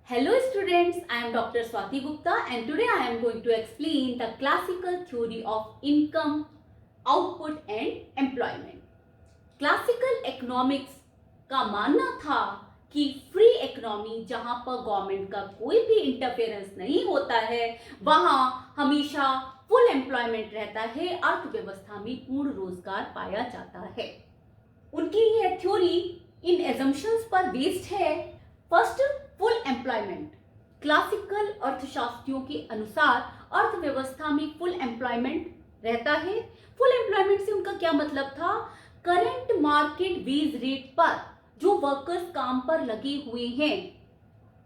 Hello students, I am Dr. Swati Gupta and today I am going to explain the classical theory of income, output and employment. Classical economics का मानना था कि free economy जहां पर government का कोई भी इंटरफेरेंस नहीं होता है वहां हमेशा फुल एम्प्लॉयमेंट रहता है, अर्थव्यवस्था में पूर्ण रोजगार पाया जाता है। उनकी यह थ्योरी इन एजम्पशंस पर बेस्ड है। First, full employment. क्लासिकल अर्थशास्त्रियों के अनुसार अर्थव्यवस्था में फुल एम्प्लॉयमेंट रहता है। फुल एम्प्लॉयमेंट से उनका क्या मतलब था? करंट मार्केट वेज रेट पर जो वर्कर्स काम पर लगे हुए हैं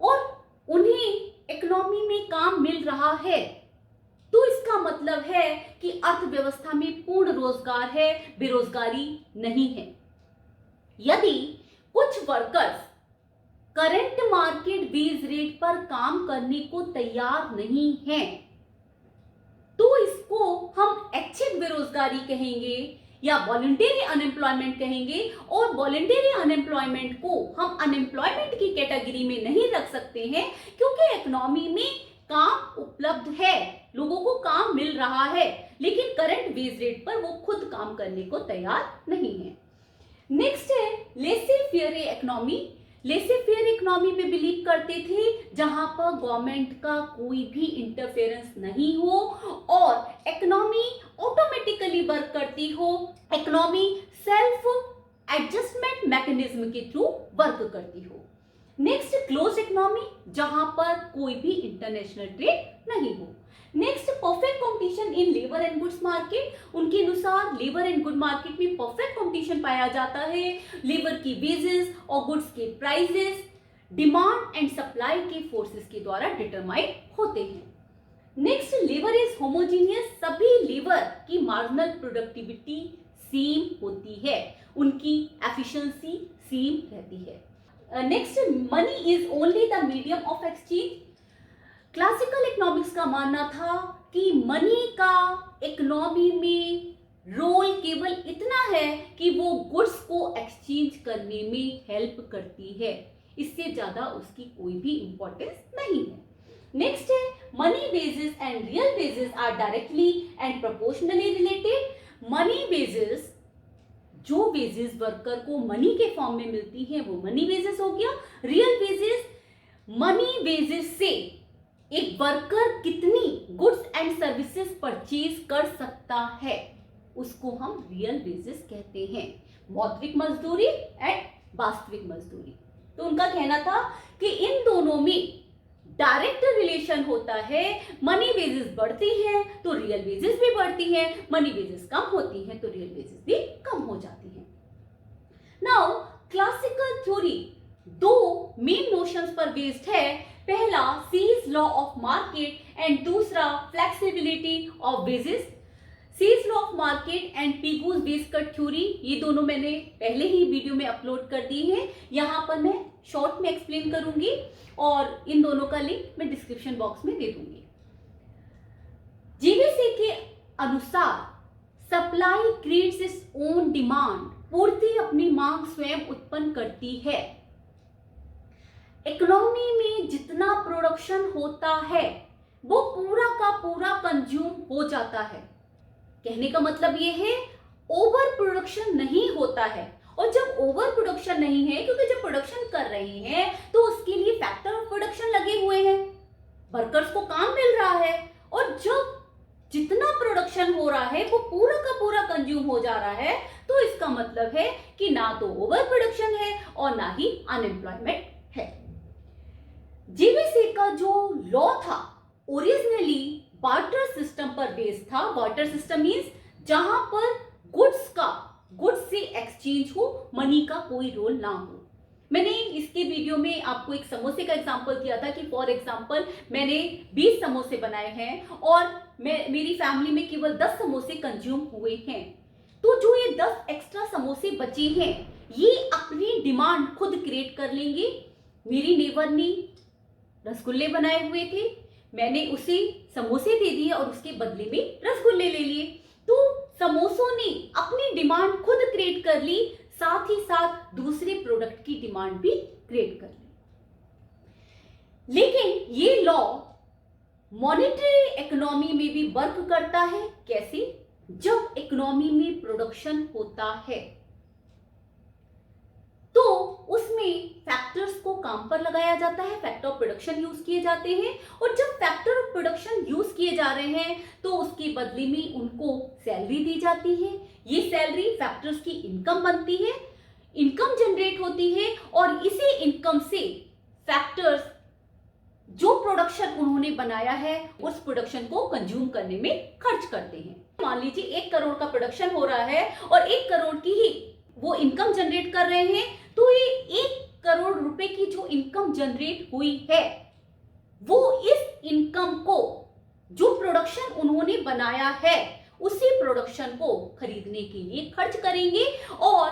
और उन्हें इकोनॉमी में काम मिल रहा है, तो इसका मतलब है कि अर्थव्यवस्था में पूर्ण रोजगार है, बेरोजगारी नहीं है। यदि कुछ workers current market base rate पर काम करने को तैयार नहीं हैं, तो इसको हम ऐच्छिक बेरोजगारी कहेंगे या वॉलंटरी अनएम्प्लॉयमेंट कहेंगे। और वॉलंटरी अनएम्प्लॉयमेंट को हम अनएम्प्लॉयमेंट की कैटेगरी में नहीं रख सकते हैं, क्योंकि इकोनॉमी में काम उपलब्ध है, लोगों को काम मिल रहा है, लेकिन करंट बेस रेट पर वो खुद काम करने को तैयार नहीं है। नेक्स्ट है लेसे फेयर इकोनॉमी। लेसे फेयर इकोनॉमी में बिलीव करते थे जहां पर गवर्नमेंट का कोई भी इंटरफेरेंस नहीं हो और इकोनॉमी ऑटोमेटिकली वर्क करती हो, इकोनॉमी सेल्फ एडजस्टमेंट मैकेनिज्म के थ्रू वर्क करती हो। नेक्स्ट क्लोज इकोनॉमी, जहां पर कोई भी इंटरनेशनल ट्रेड नहीं हो। Next perfect competition in labour and goods market. उनके अनुसार लेबर एंड गुड मार्केट में परफेक्ट कंपटीशन पाया जाता है। लेबर की वेजेस और गुड्स के प्राइसेस डिमांड एंड सप्लाई के फोर्सेस के द्वारा डिटरमाइन होते हैं। Next labour is homogeneous. सभी लेबर की मार्जिनल प्रोडक्टिविटी सेम होती है, उनकी एफिशिएंसी सेम रहती है। Next money is only the medium of exchange. Classical economics का मानना था कि मनी का इकोनॉमी में रोल केवल इतना है कि वो गुड्स को एक्सचेंज करने में हेल्प करती है, इससे ज्यादा उसकी कोई भी इंपॉर्टेंस नहीं है। नेक्स्ट है money wages and real wages are directly and proportionally related. Money wages, जो वेजेस वर्कर को मनी के फॉर्म में मिलती है वो मनी वेजेस हो गया। रियल वेजेस, मनी वेजेस से एक वर्कर कितनी गुड्स एंड सर्विसेज परचेज कर सकता है उसको हम रियल वेजेस कहते हैं। मौद्रिक मजदूरी एंड वास्तविक मजदूरी। तो उनका कहना था कि इन दोनों में डायरेक्ट रिलेशन होता है। मनी वेजेस बढ़ती है तो रियल वेजेस भी बढ़ती है, मनी वेजेस कम होती है तो रियल वेजेस भी कम हो जाती है। नाउ क्लासिकल थ्योरी दो मेन नोशंस पर बेस्ड है। पहला Say's law of market and दूसरा flexibility of wages. Say's law of market and Pigou's wage cut theory, ये दोनों मैंने पहले ही वीडियो में अपलोड कर दी है, यहां पर मैं शॉर्ट में एक्सप्लेन करूंगी और इन दोनों का लिंक मैं डिस्क्रिप्शन बॉक्स में दे दूंगी। जीवीसी के अनुसार supply creates its own demand. पूर्ति अपनी मांग स्वयं उत्पन्न करती है। इकोनॉमी में जितना प्रोडक्शन होता है वो पूरा का पूरा कंज्यूम हो जाता है। कहने का मतलब ये है ओवर प्रोडक्शन नहीं होता है। और जब ओवर प्रोडक्शन नहीं है, क्योंकि जब प्रोडक्शन कर रहे हैं तो उसके लिए फैक्टर ऑफ प्रोडक्शन लगे हुए हैं, वर्कर्स को काम मिल रहा है, और जब जितना प्रोडक्शन हो रहा है वो पूरा का पूरा कंज्यूम हो जा रहा है, तो इसका मतलब है कि ना तो ओवर प्रोडक्शन है और ना ही अनएम्प्लॉयमेंट है। जीवीसी का जो लॉ था ओरिजिनली बार्टर सिस्टम पर बेस्ड था। बार्टर सिस्टम मींस जहां पर गुड्स से एक्सचेंज हो, मनी का कोई रोल ना हो। मैंने इसके वीडियो में आपको एक समोसे का एग्जांपल दिया था कि फॉर एग्जांपल मैंने 20 समोसे बनाए हैं और मेरी फैमिली में केवल 10 समोसे कंज्यूम हुए हैं, तो जो ये 10 एक्स्ट्रा समोसे बचे हैं ये अपनी डिमांड खुद क्रिएट कर लेंगे। मेरी नेबर ने रसगुल्ले बनाए हुए थे, मैंने उसे समोसे दे दिए और उसके बदले में रसगुल्ले ले लिए, तो समोसों ने अपनी डिमांड खुद क्रिएट कर ली, साथ ही साथ दूसरे प्रोडक्ट की डिमांड भी क्रिएट कर ली। लेकिन ये लॉ मॉनेटरी इकोनॉमी में भी वर्क करता है। कैसे? जब इकोनॉमी में प्रोडक्शन होता है तो उसमें फैक्टर्स को काम पर लगाया जाता है, फैक्टर ऑफ प्रोडक्शन यूज किए जाते हैं। और जब फैक्टर ऑफ प्रोडक्शन यूज किए जा रहे हैं तो उसके बदले में उनको सैलरी दी जाती है। ये सैलरी फैक्टर्स की इनकम बनती है, इनकम जनरेट होती है और इसी इनकम से फैक्टर्स जो प्रोडक्शन उन्होंने बनाया है उस प्रोडक्शन को कंज्यूम करने में खर्च करते हैं। मान लीजिए 1 करोड़ का प्रोडक्शन हो रहा है और 1 करोड़ की ही वो इनकम जनरेट कर रहे हैं, तो ये 1 करोड़ रुपए की जो इनकम जनरेट हुई है वो इस इनकम को जो प्रोडक्शन उन्होंने बनाया है उसी प्रोडक्शन को खरीदने के लिए खर्च करेंगे और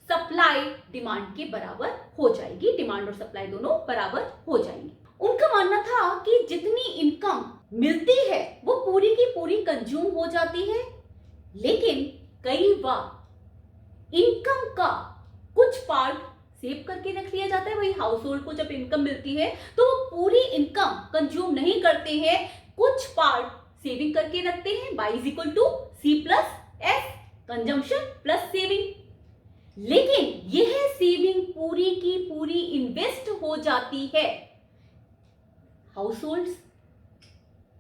सप्लाई डिमांड के बराबर हो जाएगी। डिमांड और सप्लाई दोनों बराबर हो जाएंगे। उनका मानना था कि जितनी इनकम मिलती है वो पूरी की पूरी कंज्यूम हो जाती है, लेकिन कई बार इनकम का कुछ पार्ट सेव करके रख लिया जाता है। वही हाउस होल्ड को जब इनकम मिलती है तो वो पूरी इनकम कंज्यूम नहीं करते हैं, कुछ पार्ट सेविंग करके रखते हैं। Y is equal to C+S, consumption plus saving. लेकिन यह सेविंग पूरी की पूरी इन्वेस्ट हो जाती है। हाउस होल्ड्स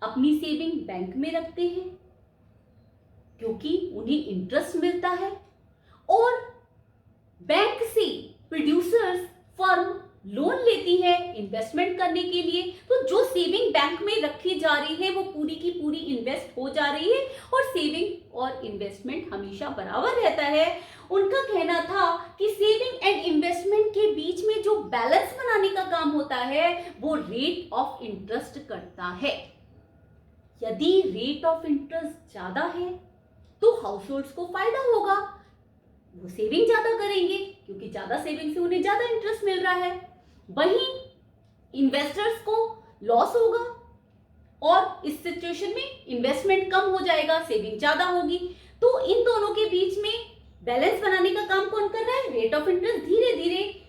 अपनी सेविंग बैंक में रखते हैं क्योंकि उन्हें इंटरेस्ट मिलता है और बैंक से प्रोड्यूसर्स फर्म लोन लेती है इन्वेस्टमेंट करने के लिए। तो जो सेविंग बैंक में रखी जा रही है वो पूरी की पूरी इन्वेस्ट हो जा रही है और सेविंग और इन्वेस्टमेंट हमेशा बराबर रहता है। उनका कहना था कि सेविंग एंड इन्वेस्टमेंट के बीच में जो बैलेंस बनाने का काम होता है वो रेट ऑफ इंटरेस्ट करता है। यदि रेट ऑफ इंटरेस्ट ज्यादा है तो हाउस होल्ड्स को फायदा होगा, वो सेविंग ज्यादा करेंगे क्योंकि ज्यादा सेविंग से उन्हें ज्यादा इंटरेस्ट मिल रहा है। वहीं इन्वेस्टर्स को लॉस होगा और इस सिचुएशन में इन्वेस्टमेंट कम हो जाएगा, सेविंग ज्यादा होगी। तो इन दोनों के बीच में बैलेंस बनाने का काम कौन कर रहा है? Rate of interest. धीरे धीरे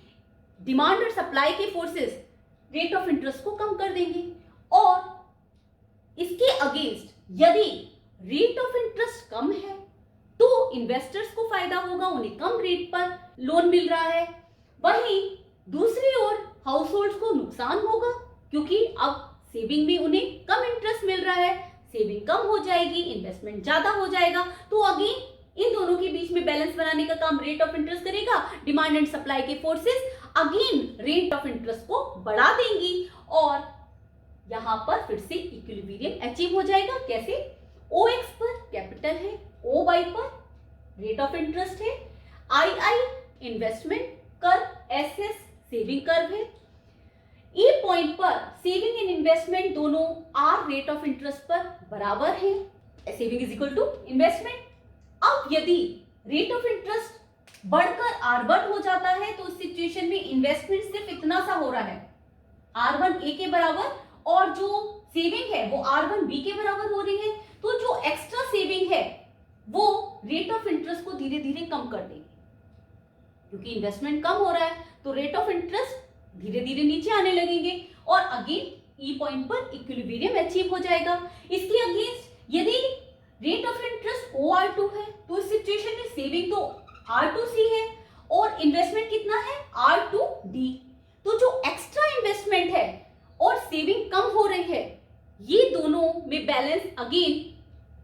डिमांड और सप्लाई के फोर्सेस रेट ऑफ इंटरेस्ट को कम कर देंगे और इसके अगेंस्ट यदि रेट ऑफ इंटरेस्ट कम है तो इन्वेस्टर्स को फायदा होगा, उन्हें कम रेट पर लोन मिल रहा है। वहीं दूसरी ओर हाउस होल्ड्स को नुकसान होगा क्योंकि अब सेविंग में उन्हें कम इंटरेस्ट मिल रहा है, सेविंग कम हो जाएगी, इन्वेस्टमेंट ज्यादा हो जाएगा। तो अगेन इन दोनों के बीच में बैलेंस बनाने का काम रेट ऑफ इंटरेस्ट करेगा। डिमांड एंड सप्लाई के forces again rate of interest को बढ़ा देंगी और यहां पर फिर से इक्विलिब्रियम अचीव हो जाएगा। कैसे? OX पर कैपिटल है, OY पर रेट ऑफ इंटरेस्ट है, II investment curve, SS saving curve है। E पॉइंट पर सेविंग एंड इन्वेस्टमेंट दोनों R रेट ऑफ इंटरेस्ट पर बराबर है। Saving is equal to investment. अब यदि रेट ऑफ इंटरेस्ट बढ़कर R1 हो जाता है तो इस सिचुएशन में इन्वेस्टमेंट सिर्फ इतना सा हो रहा है, R1A के बराबर, और जो सेविंग है वो R1B के बराबर हो रही है। तो जो एक्स्ट्रा सेविंग है वो रेट ऑफ इंटरेस्ट को धीरे धीरे कम कर देगी क्योंकि इन्वेस्टमेंट कम हो रहा है तो रेट ऑफ इंटरेस्ट धीरे धीरे नीचे आने लगेंगे और अगेन ई पॉइंट पर इक्विलिब्रियम अचीव हो जाएगा। इसके अगेंस्ट यदि रेट ऑफ इंटरेस्ट OR2 है तो इस सिचुएशन में सेविंग तो R2C है और इन्वेस्टमेंट कितना है? R2D। तो जो एक्स्ट्रा इन्वेस्टमेंट है और सेविंग कम हो रही है, ये दोनों में balance again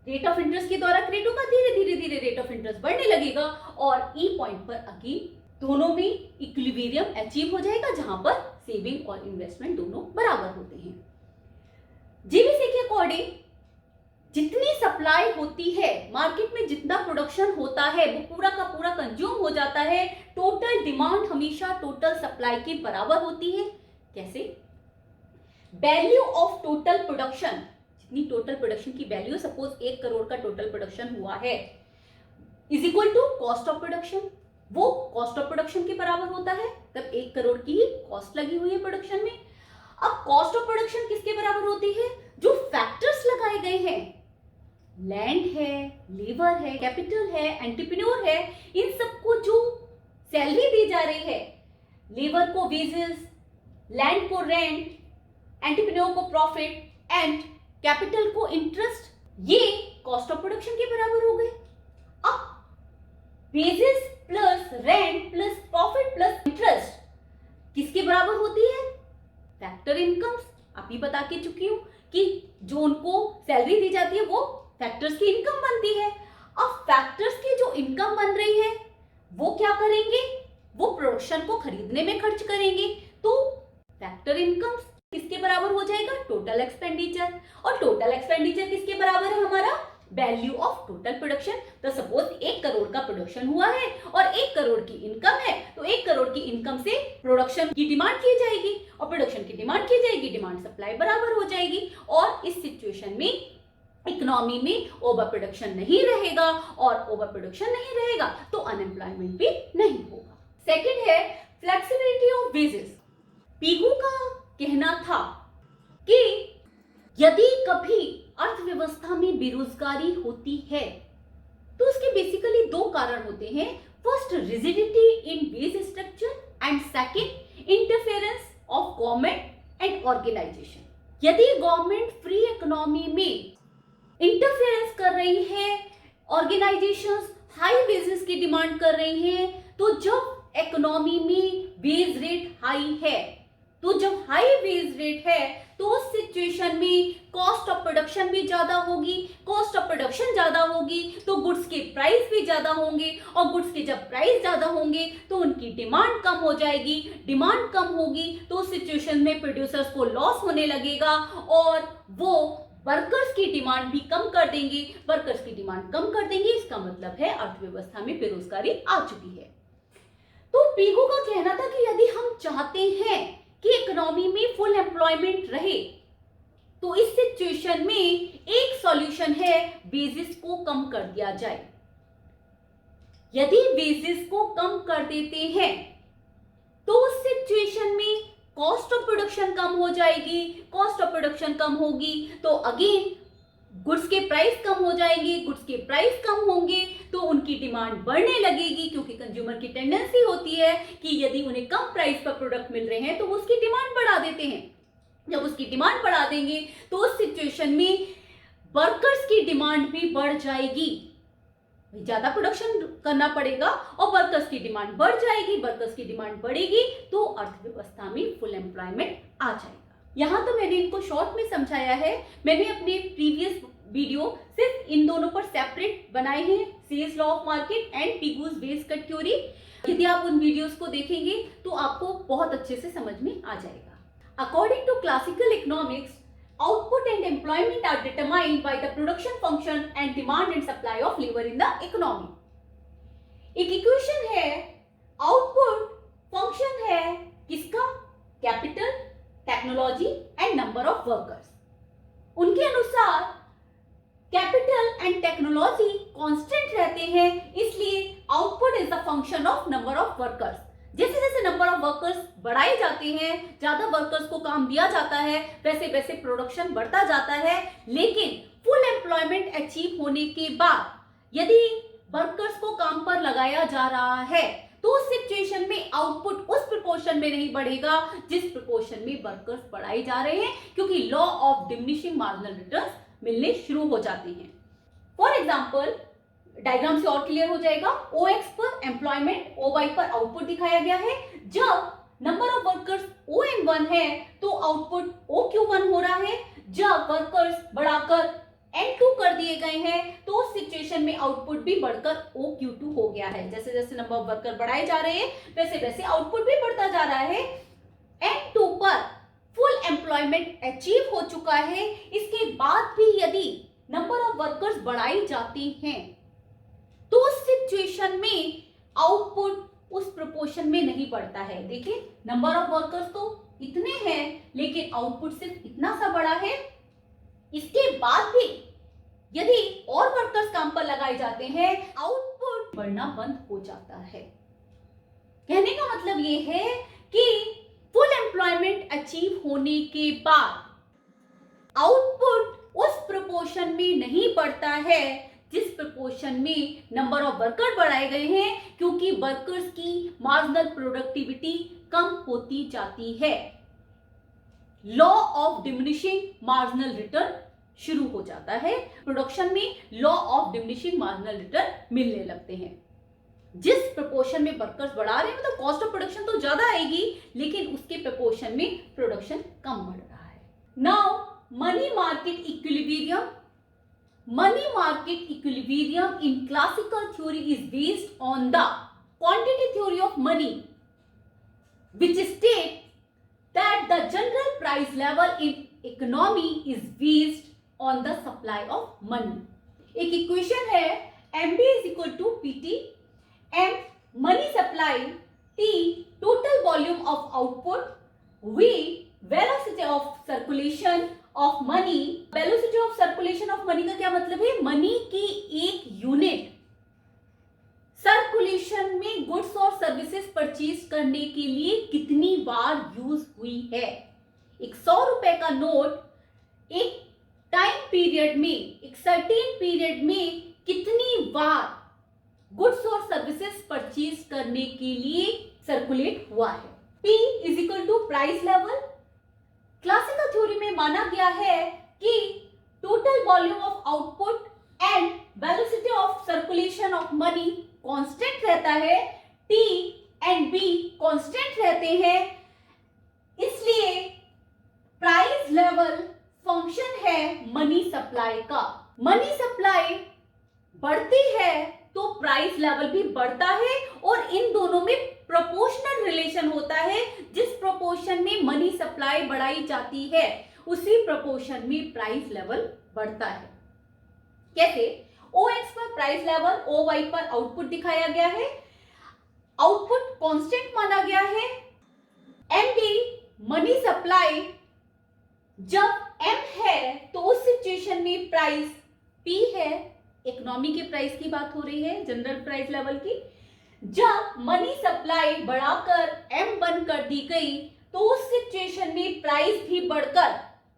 rate of interest के द्वारा क्रिएट होगा। धीरे धीरे धीरे रेट ऑफ इंटरेस्ट बढ़ने लगेगा और ई पॉइंट पर अगेन दोनों में इक्विलिब्रियम अचीव हो जाएगा जहां पर सेविंग और इन्वेस्टमेंट दोनों बराबर होते हैं। जेबीसी के अकॉर्डिंग जितनी सप्लाई होती है मार्केट में, जितना प्रोडक्शन होता है वो पूरा का पूरा कंज्यूम हो जाता है। टोटल डिमांड हमेशा टोटल सप्लाई के बराबर होती है। कैसे? वैल्यू ऑफ टोटल प्रोडक्शन, जितनी टोटल प्रोडक्शन की वैल्यू, सपोज 1 करोड़ का टोटल प्रोडक्शन हुआ है, is equal to cost of production. वो कॉस्ट ऑफ प्रोडक्शन के बराबर होता है, तब 1 करोड़ की ही कॉस्ट लगी हुई है प्रोडक्शन में। अब कॉस्ट ऑफ प्रोडक्शन किसके बराबर होती है? जो फैक्टर्स लगाए गए हैं, लैंड है, लेबर है, कैपिटल है, एंटरप्रेन्योर है, इन सबको जो सैलरी दी जा रही है, लेबर को वेजेस, लैंड को रेंट, एंटरप्रेन्योर को प्रॉफिट एंड कैपिटल को इंटरेस्ट, ये कॉस्ट ऑफ प्रोडक्शन के बराबर हो गए। अब wages plus rent plus profit plus interest किसके बराबर होती है? Factor incomes. अभी बता के चुकी हूं कि जो उनको सैलरी दी जाती है वो फैक्टर्स की इनकम बनती है। अब फैक्टर्स की जो इनकम बन रही है वो क्या करेंगे? वो प्रोडक्शन को खरीदने में खर्च करेंगे। तो फैक्टर इनकम्स किसके बराबर हो जाएगा? Total expenditure. और टोटल एक्सपेंडिचर किसके बराबर है? हमारा वैल्यू ऑफ टोटल प्रोडक्शन। तो सपोज 1 करोड़ का प्रोडक्शन हुआ है और 1 करोड़ की इनकम है, तो 1 करोड़ की इनकम से प्रोडक्शन की डिमांड की जाएगी और प्रोडक्शन की डिमांड की जाएगी, डिमांड सप्लाई बराबर हो जाएगी। और इस सिचुएशन में इकोनॉमी में ओवर प्रोडक्शन नहीं रहेगा, और ओवर प्रोडक्शन नहीं रहेगा तो अनएम्प्लॉयमेंट भी नहीं होगा। सेकेंड है फ्लेक्सिबिलिटी ऑफ वेजेस। पीगू का कहना था कि यदि कभी अर्थव्यवस्था में बेरोजगारी होती है तो उसके बेसिकली 2 कारण होते हैं। First, rigidity in wage structure and second, interference of government and organisation. यदि गवर्नमेंट फ्री इकोनॉमी में इंटरफेरेंस कर रही है, ऑर्गेनाइजेशंस हाई वेजेस की डिमांड कर रही हैं, तो जब इकोनॉमी में वेज रेट हाई है, तो जब हाई वेज रेट है तो उस सिचुएशन में कॉस्ट ऑफ प्रोडक्शन भी ज्यादा होगी। कॉस्ट ऑफ प्रोडक्शन ज्यादा होगी तो गुड्स के प्राइस भी ज्यादा होंगे, और गुड्स के जब प्राइस ज्यादा होंगे तो उनकी डिमांड कम हो जाएगी। डिमांड कम होगी तो उस सिचुएशन में प्रोड्यूसर्स को लॉस होने लगेगा और वो वर्कर्स की डिमांड भी कम कर देंगे। वर्कर्स की डिमांड कम कर देंगे, इसका मतलब है अर्थव्यवस्था में बेरोजगारी आ चुकी है। तो पीगू का कहना था कि यदि हम चाहते हैं कि इकोनॉमी में फुल एम्प्लॉयमेंट रहे तो इस सिचुएशन में एक सॉल्यूशन है, वेजेस को कम कर दिया जाए। यदि वेजेस को कम कर देते हैं तो उस सिचुएशन में कॉस्ट ऑफ प्रोडक्शन कम हो जाएगी। कॉस्ट ऑफ प्रोडक्शन कम होगी तो अगेन गुड्स के प्राइस कम हो जाएंगे। गुड्स के प्राइस कम होंगे तो उनकी डिमांड बढ़ने लगेगी, क्योंकि कंज्यूमर की टेंडेंसी होती है कि यदि उन्हें कम प्राइस पर प्रोडक्ट मिल रहे हैं तो वो उसकी डिमांड बढ़ा देते हैं। जब उसकी डिमांड बढ़ा देंगे तो उस सिचुएशन में वर्कर्स की डिमांड भी बढ़ जाएगी, ज्यादा प्रोडक्शन करना पड़ेगा और वर्कर्स की डिमांड बढ़ जाएगी। वर्कर्स की डिमांड बढ़ेगी तो अर्थव्यवस्था में फुल एम्प्लॉयमेंट आ जाएगा। यहां तो मैंने इनको शॉर्ट में समझाया है। मैंने अपने प्रीवियस वीडियो सिर्फ इन दोनों पर सेपरेट बनाए हैं, सेल्स law of market and Pigou's wage cut theory. यदि आप उन वीडियोस को देखेंगे तो आपको बहुत अच्छे से समझ में आ जाएगा। According to classical economics, output and employment are determined by the production function and demand and supply of labor in the economy. एक इक्वेशन है, आउटपुट फंक्शन है किसका? Capital, technology and number of workers. उनके अनुसार capital and technology constant रहते हैं, इसलिए output is the function of number of workers. जैसे जैसे नंबर ऑफ वर्कर्स बढ़ाए जाते हैं, ज्यादा वर्कर्स को काम दिया जाता है, वैसे वैसे प्रोडक्शन बढ़ता जाता है। लेकिन फुल एम्प्लॉयमेंट अचीव होने के बाद यदि वर्कर्स को काम पर लगाया जा रहा है तो उस सिचुएशन में आउटपुट उस प्रोपोर्शन में नहीं बढ़ेगा जिस प्रोपोर्शन में वर्कर्स बढ़ाए जा रहे हैं, क्योंकि law of diminishing marginal returns मिलने शुरू हो जाते हैं। फॉर एग्जाम्पल, डायग्राम से और क्लियर हो जाएगा। OX पर एम्प्लॉयमेंट, OY पर आउटपुट दिखाया गया है। जब नंबर ऑफ वर्कर्स ON1 है तो आउटपुट OQ1 हो रहा है। जब वर्कर्स बढ़ाकर N2 कर दिए गए हैं तो उस सिचुएशन में आउटपुट भी बढ़कर OQ2 हो गया है। जैसे जैसे नंबर ऑफ वर्कर बढ़ाए जा रहे हैं वैसे वैसे आउटपुट भी बढ़ता जा रहा है। N2 पर फुल एम्प्लॉयमेंट अचीव हो चुका है। इसके बाद भी यदि नंबर ऑफ वर्कर्स बढ़ाई जाती हैं तो उस सिचुएशन में आउटपुट उस प्रोपोर्शन में नहीं बढ़ता है। देखिए, नंबर ऑफ वर्कर्स तो इतने हैं लेकिन आउटपुट सिर्फ इतना सा बड़ा है। इसके बाद भी यदि और वर्कर्स काम पर लगाए जाते हैं आउटपुट बढ़ना बंद हो जाता है। कहने का मतलब ये है कि फुल एम्प्लॉयमेंट अचीव होने के बाद आउटपुट उस प्रोपोर्शन में नहीं बढ़ता है जिस प्रोपोर्शन में नंबर ऑफ वर्कर बढ़ाए गए हैं, क्योंकि वर्कर्स की मार्जिनल प्रोडक्टिविटी कम होती जाती है। Law of diminishing marginal return शुरू हो जाता है। प्रोडक्शन में law of diminishing marginal return मिलने लगते हैं। जिस प्रपोर्शन में वर्कर्स बढ़ा रहे हैं मतलब कॉस्ट ऑफ प्रोडक्शन तो ज्यादा आएगी, लेकिन उसके प्रपोर्शन में प्रोडक्शन कम बढ़ रहा है। Now money market equilibrium. Money market equilibrium in classical theory is based on the quantity theory of money, which states that the general price level in economy is based on the supply of money. एक equation है MB is equal to PT, M money supply, T total volume of output, V velocity of circulation of money. Velocity of circulation of money का क्या मतलब है? Money की एक unit circulation में goods और सर्विसेज परचेज करने के लिए कितनी बार यूज हुई है। एक 100 रुपए का नोट एक टाइम पीरियड में, एक सर्टेन पीरियड में कितनी बार गुड्स और सर्विसेज परचेज करने के लिए सर्कुलेट हुआ है। P is equal to price level. Classical theory में माना गया है कि total volume of output and velocity of circulation of money constant रहता है, T एंड B कांस्टेंट रहते हैं, इसलिए प्राइस लेवल फंक्शन है मनी सप्लाई का। मनी सप्लाई बढ़ती है तो प्राइस लेवल भी बढ़ता है और इन दोनों में प्रोपोर्शनल रिलेशन होता है। जिस प्रोपोर्शन में मनी सप्लाई बढ़ाई जाती है उसी प्रोपोर्शन में प्राइस लेवल बढ़ता है। कैसे? OX पर प्राइस लेवल, OY पर आउटपुट दिखाया गया है। आउटपुट कांस्टेंट माना गया है। MB मनी सप्लाई जब M है तो उस सिचुएशन में प्राइस P है। इकोनॉमी के प्राइस की बात हो रही है, जनरल प्राइस लेवल की। जब मनी सप्लाई बढ़ाकर M1 कर दी गई तो उस सिचुएशन में प्राइस भी बढ़कर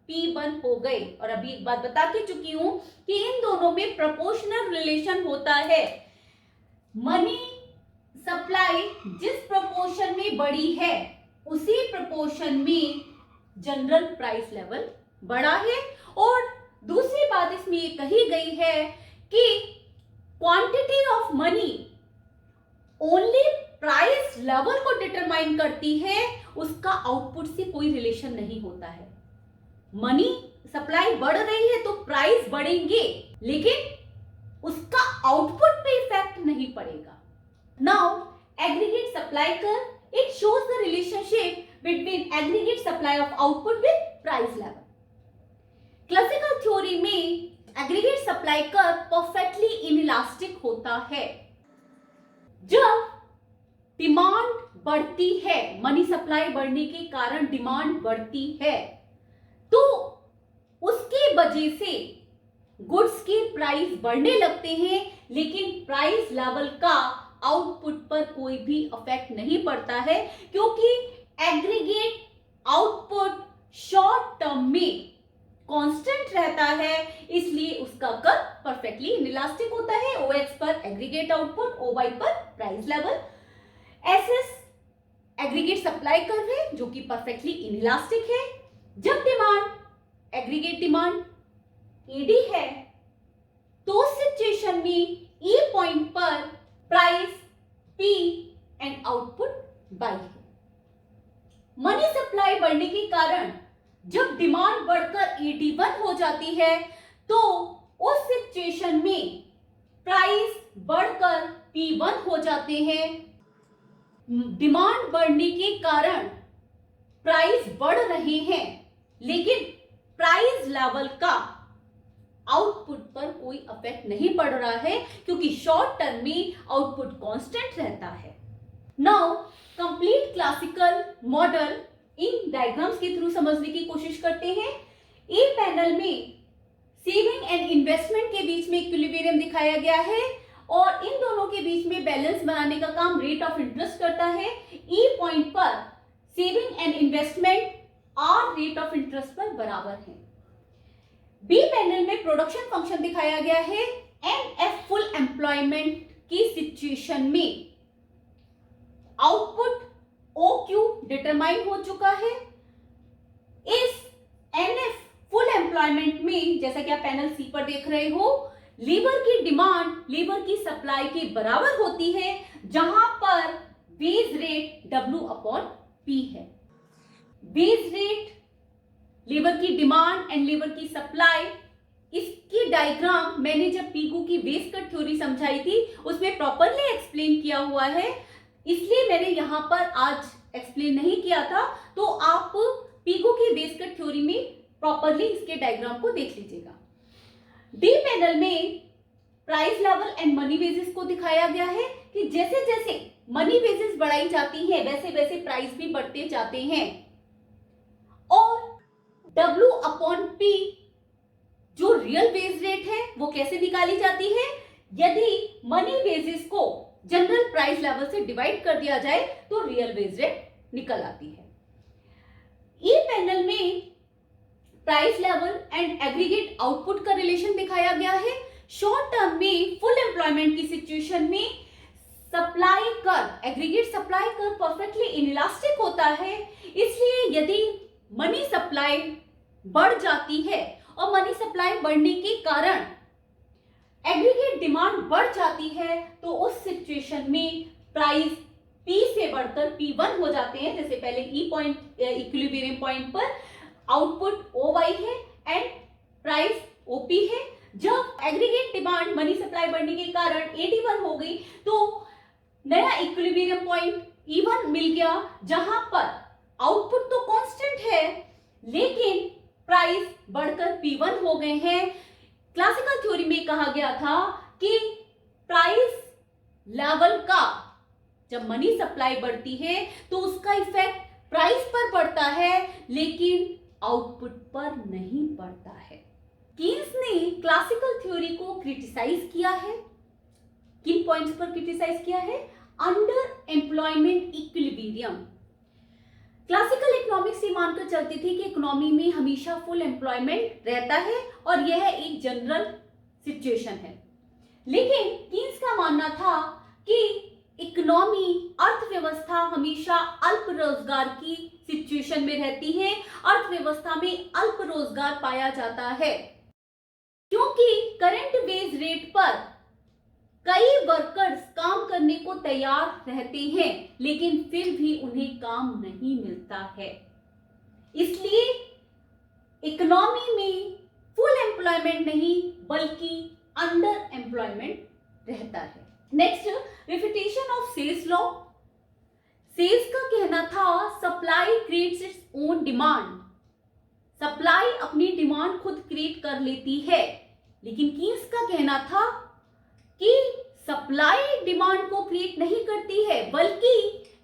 P1 हो गई। और अभी एक बात बता के चुकी हूं कि इन दोनों में प्रोपोर्शनल रिलेशन होता है। मनी सप्लाई जिस प्रोपोर्शन में बढ़ी है उसी प्रोपोर्शन में जनरल प्राइस लेवल बढ़ा है। और दूसरी बात इसमें ये कही गई है कि quantity of money only price level को डिटरमाइन करती है, उसका आउटपुट से कोई रिलेशन नहीं होता है। मनी सप्लाई बढ़ रही है तो प्राइस बढ़ेंगे, लेकिन उसका आउटपुट पे इफेक्ट नहीं पड़ेगा। नाउ एग्रीगेट सप्लाई कर, it shows the relationship between aggregate supply of output with price level. Classical theory में एग्रीगेट सप्लाई कर परफेक्टली इनइलास्टिक होता है। जब डिमांड बढ़ती है, मनी सप्लाई बढ़ने के कारण डिमांड बढ़ती है, तो उसकी वजह से गुड्स के प्राइस बढ़ने लगते हैं, लेकिन प्राइस लेवल का आउटपुट पर कोई भी इफेक्ट नहीं पड़ता है, क्योंकि एग्रीगेट आउटपुट शॉर्ट टर्म में कांस्टेंट रहता है, इसलिए उसका कर्व परफेक्टली इनइलास्टिक होता है। OX पर एग्रीगेट आउटपुट, OY पर price level. SS aggregate supply curve है जो कि परफेक्टली इनइलास्टिक है। जब डिमांड, एग्रीगेट डिमांड ED है तो उस सिचुएशन में E पॉइंट पर price P and output Y है। मनी सप्लाई बढ़ने के कारण जब डिमांड बढ़कर AD1 हो जाती है तो उस सिचुएशन में प्राइस बढ़कर P1 हो जाते हैं। डिमांड बढ़ने के कारण प्राइस बढ़ रहे हैं, लेकिन प्राइस लेवल का आउटपुट पर कोई इफेक्ट नहीं पड़ रहा है, क्योंकि शॉर्ट टर्म में आउटपुट कांस्टेंट रहता है। नाउ कंप्लीट क्लासिकल मॉडल इन डायग्राम्स के थ्रू समझने की कोशिश करते हैं। ए पैनल में सेविंग एंड इन्वेस्टमेंट के बीच में इक्विलिब्रियम दिखाया गया है और इन दोनों के बीच में बैलेंस बनाने का काम रेट ऑफ इंटरेस्ट करता है। ई पॉइंट पर saving and investment R rate of interest पर बराबर है। बी पैनल में प्रोडक्शन फंक्शन दिखाया गया है। एफ फुल एम्प्लॉयमेंट की सिचुएशन में आउटपुट OQ डिटरमाइन हो चुका है। इस एनएफ फुल एम्प्लॉयमेंट में, जैसा कि आप पैनल सी पर देख रहे हो, लेबर की डिमांड लेबर की सप्लाई के बराबर होती है, जहां पर वेज रेट W/P है। वेज रेट, लेबर की डिमांड एंड लेबर की सप्लाई, इसकी डायग्राम मैंने जब पीगू की वेज कट थ्योरी समझाई थी उसमें प्रॉपरली एक्सप्लेन किया हुआ है, इसलिए मैंने यहां पर आज एक्सप्लेन नहीं किया था। तो आप पीगू की वेज कट थ्योरी में प्रॉपरली इसके डायग्राम को देख लीजिएगा। डी पैनल में price level and money wages को दिखाया गया है कि जैसे जैसे मनी वेजेस बढ़ाई जाती है वैसे वैसे प्राइस भी बढ़ते जाते हैं, और W/P जो रियल वेज रेट है वो कैसे निकाली जाती है, यदि मनी वेजेस को जनरल प्राइस लेवल से डिवाइड कर दिया जाए तो रियल वेज रेट निकल आती है। ई पैनल में price level and aggregate output का रिलेशन दिखाया गया है। शॉर्ट टर्म में फुल एम्प्लॉयमेंट की सिचुएशन में supply curve, aggregate supply curve perfectly inelastic होता है, इसलिए यदि मनी सप्लाई बढ़ जाती है और मनी सप्लाई बढ़ने के कारण एग्रीगेट डिमांड बढ़ जाती है तो उस सिचुएशन में प्राइस P से बढ़कर P1 हो जाते हैं। जैसे पहले ई पॉइंट इक्विलिब्रियम पॉइंट पर आउटपुट OY है एंड प्राइस OP है। जब एग्रीगेट डिमांड मनी सप्लाई बढ़ने के कारण AD1 हो गई तो नया इक्विलिब्रियम पॉइंट E1 मिल गया, जहां पर आउटपुट तो कांस्टेंट है लेकिन प्राइस बढ़कर P1 हो गए हैं। क्लासिकल थ्योरी में कहा गया था कि प्राइस लेवल का जब मनी सप्लाई बढ़ती है तो उसका इफेक्ट प्राइस पर पड़ता है लेकिन आउटपुट पर नहीं पड़ता है। कीन्स ने क्लासिकल थ्योरी को क्रिटिसाइज किया है। किन पॉइंट्स पर क्रिटिसाइज किया है? Under employment equilibrium. Classical economics ये मानकर चलती थी कि इकोनॉमी में हमेशा फुल एम्प्लॉयमेंट रहता है और यह एक जनरल सिचुएशन है, लेकिन कीन्स का मानना था कि इकोनॉमी, अर्थव्यवस्था हमेशा अल्प रोजगार की सिचुएशन में रहती है। अर्थव्यवस्था में अल्प रोजगार पाया जाता है क्योंकि करंट वेज रेट पर कई वर्कर्स काम करने को तैयार रहते हैं लेकिन फिर भी उन्हें काम नहीं मिलता है। इसलिए इकोनॉमी में फुल एम्प्लॉयमेंट नहीं बल्कि अंडर एम्प्लॉयमेंट रहता है। नेक्स्ट, रिफ्यूटेशन ऑफ सेल्स लॉ। सेल्स का कहना था supply creates its own demand. Supply अपनी डिमांड खुद क्रिएट कर लेती है, लेकिन कीन्स का कहना था कि सप्लाई डिमांड को क्रिएट नहीं करती है बल्कि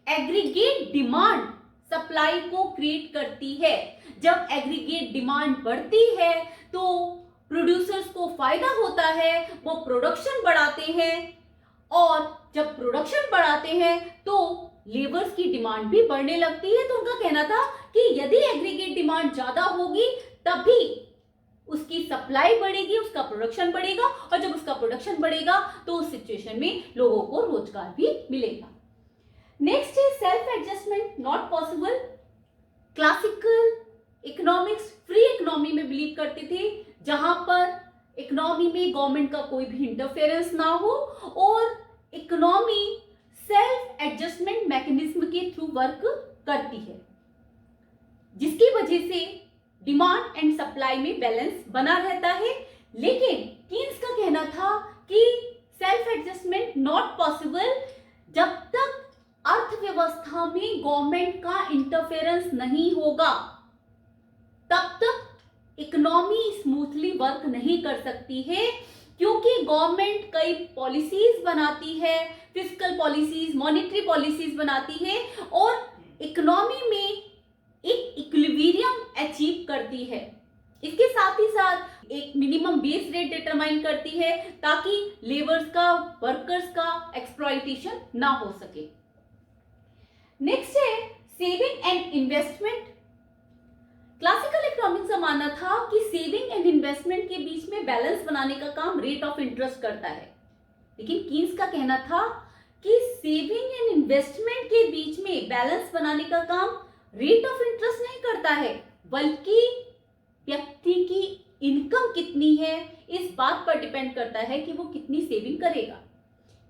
एग्रीगेट डिमांड सप्लाई को क्रिएट करती है। जब एग्रीगेट डिमांड बढ़ती है तो प्रोड्यूसर्स को फायदा होता है, वो प्रोडक्शन बढ़ाते हैं और जब प्रोडक्शन बढ़ाते हैं तो लेबर्स की डिमांड भी बढ़ने लगती है। तो उनका कहना था कि यदि एग्रीगेट डिमांड ज्यादा होगी तभी उसकी सप्लाई बढ़ेगी, उसका प्रोडक्शन बढ़ेगा, और जब उसका प्रोडक्शन बढ़ेगा तो उस सिचुएशन में लोगों को रोजगार भी मिलेगा। नेक्स्ट है self adjustment not possible. Classical economics free economy में बिलीव करते थे, जहां पर इकोनॉमी में गवर्नमेंट का कोई भी इंटरफेरेंस ना हो और इकोनॉमी सेल्फ एडजस्टमेंट मैकेनिज्म के थ्रू वर्क करती है, जिसकी वजह से डिमांड एंड सप्लाई में बैलेंस बना रहता है। लेकिन कीन्स का कहना था कि सेल्फ एडजस्टमेंट नॉट पॉसिबल जब तक अर्थव्यवस्था में गवर्नमेंट का इंटरफेरेंस नहीं होगा, तब तक इकोनॉमी स्मूथली वर्क नहीं कर सकती है, क्योंकि गवर्नमेंट कई पॉलिसीज बनाती है, फिस्कल पॉलिसीज, मॉनेटरी पॉलिसीज बनाती है और इकोनॉमी में एक इक्विलिब्रियम अचीव करती है। इसके साथ ही साथ एक मिनिमम बेस रेट डिटरमाइन करती है ताकि लेबर्स का, वर्कर्स का एक्सप्लॉइटेशन ना हो सके। नेक्स्ट है saving and investment. Classical economics का मानना था कि सेविंग एंड इन्वेस्टमेंट के बीच में बैलेंस बनाने का काम रेट ऑफ इंटरेस्ट करता है, लेकिन कीन्स का कहना था कि सेविंग एंड इन्वेस्टमेंट के बीच में बैलेंस बनाने का काम रेट ऑफ इंटरेस्ट नहीं करता है, बल्कि व्यक्ति की इनकम कितनी है इस बात पर डिपेंड करता है कि वो कितनी सेविंग करेगा।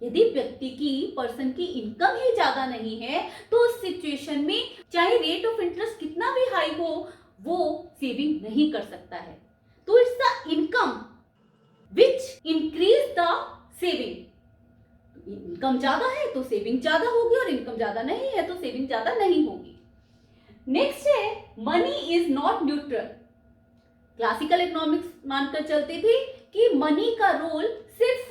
यदि व्यक्ति की पर्सन की इनकम ही ज्यादा नहीं है तो उस सिचुएशन में चाहे रेट ऑफ इंटरेस्ट कितना भी हाई हो वो सेविंग नहीं कर सकता है। तो it's the income which increase the saving. Income ज्यादा है तो सेविंग ज्यादा होगी और इनकम ज्यादा नहीं है तो सेविंग ज्यादा नहीं होगी। नेक्स्ट है money is not neutral. Classical economics मानकर चलते थे कि मनी का रोल सिर्फ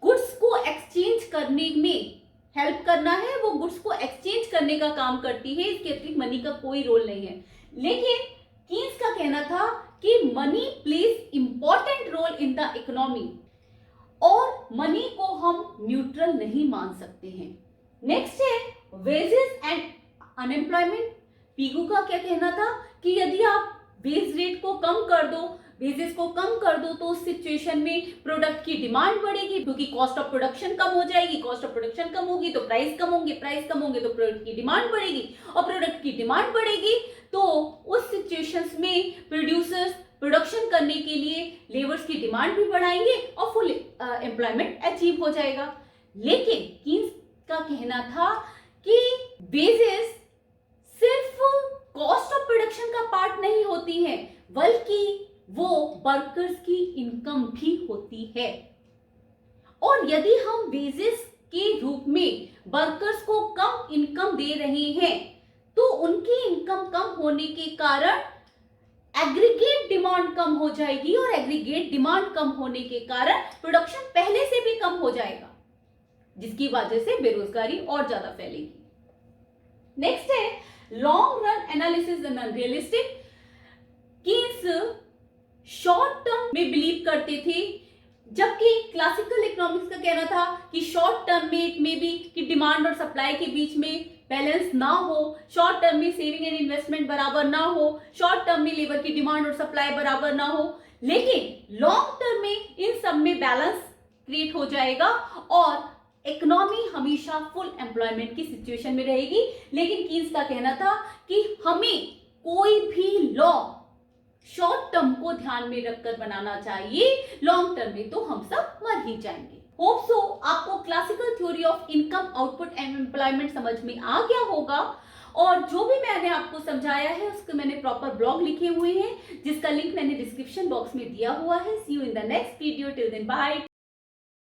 गुड्स को एक्सचेंज करने में हेल्प करना है, वो गुड्स को एक्सचेंज करने का काम करती है, इसके अतिरिक्त मनी का कोई रोल नहीं है। लेकिन कीन्स का कहना था कि money plays important role in the economy और मनी को हम न्यूट्रल नहीं मान सकते हैं। नेक्स्ट है वेजेस एंड अनएम्प्लॉयमेंट। पीगू का क्या कहना था कि यदि आप वेज रेट को कम कर दो, वेजेस को कम कर दो तो उस सिचुएशन में प्रोडक्ट की डिमांड बढ़ेगी क्योंकि कॉस्ट ऑफ प्रोडक्शन कम हो जाएगी, कॉस्ट ऑफ प्रोडक्शन कम होगी तो प्राइस कम होंगे, प्राइस कम होंगे तो प्रोडक्ट की डिमांड बढ़ेगी और प्रोडक्ट की डिमांड बढ़ेगी तो उस सिचुएशंस में प्रोड्यूसर्स प्रोडक्शन करने के लिए लेबर्स की डिमांड भी बढ़ाएंगे और फुल एम्प्लॉयमेंट अचीव हो जाएगा। लेकिन कीन्स का कहना था कि वेजेस सिर्फ कॉस्ट ऑफ प्रोडक्शन का पार्ट नहीं होती है बल्कि वो वर्कर्स की इनकम भी होती है। और यदि हम वेजेस के रूप में वर्कर्स को कम इनकम दे रहे हैं तो उनकी इनकम कम होने के कारण एग्रीगेट डिमांड कम हो जाएगी और एग्रीगेट डिमांड कम होने के कारण प्रोडक्शन पहले से भी कम हो जाएगा जिसकी वजह से बेरोजगारी और ज्यादा फैलेगी। नेक्स्ट है long run analysis and unrealistic. Keynes short term में बिलीव करते थे जबकि क्लासिकल इकोनॉमिक्स का कहना था कि शॉर्ट टर्म में भी कि डिमांड और सप्लाई के बीच में बैलेंस ना हो, शॉर्ट टर्म में सेविंग एंड इन्वेस्टमेंट बराबर ना हो, शॉर्ट टर्म में लेबर की डिमांड और सप्लाई बराबर ना हो, लेकिन लॉन्ग टर्म में इन सब में बैलेंस क्रिएट हो जाएगा और इकोनॉमी हमेशा फुल एम्प्लॉयमेंट की सिचुएशन में रहेगी। लेकिन कीन्स का कहना था कि हमें कोई भी लॉ शॉर्ट टर्म को ध्यान में रखकर बनाना चाहिए, लॉन्ग टर्म में तो हम सब मर ही जाएंगे। होप सो आपको classical theory of income output and employment समझ में आ गया होगा और जो भी मैंने आपको समझाया है उसके मैंने प्रॉपर ब्लॉग लिखे हुए हैं जिसका लिंक मैंने डिस्क्रिप्शन बॉक्स में दिया हुआ है। See you in the next video, till then bye.